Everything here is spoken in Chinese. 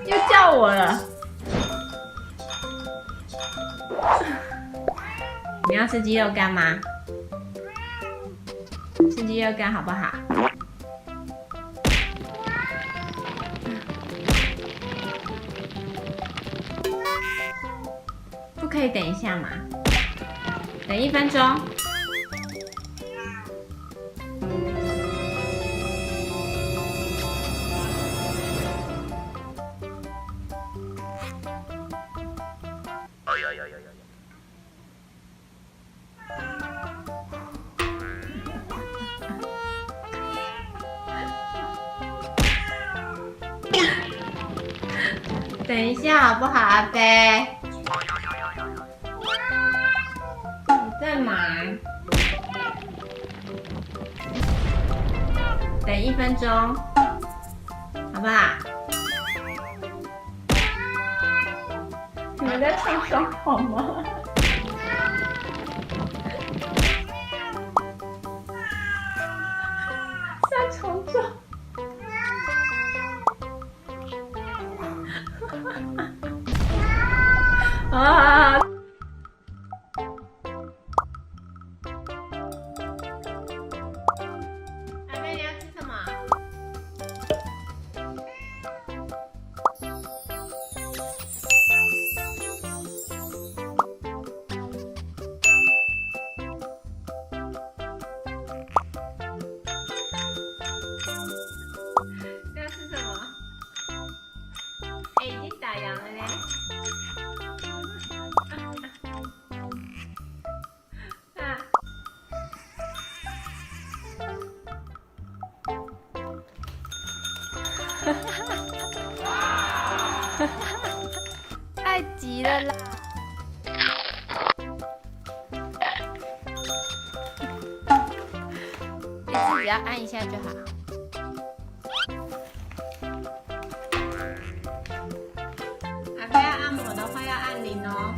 又叫我了。你要吃鸡肉干吗？吃鸡肉干好不好？不可以等一下吗？等1分钟。等一下好不好，阿飞？你在忙？等1分钟，好不好？你们在唱双簧吗？三重奏。啊！阿妹，你要吃什么？要吃什么？哎，已经打烊了嘞。太急了啦！一次只要按一下就好。阿飞要按摩的话要按铃哦。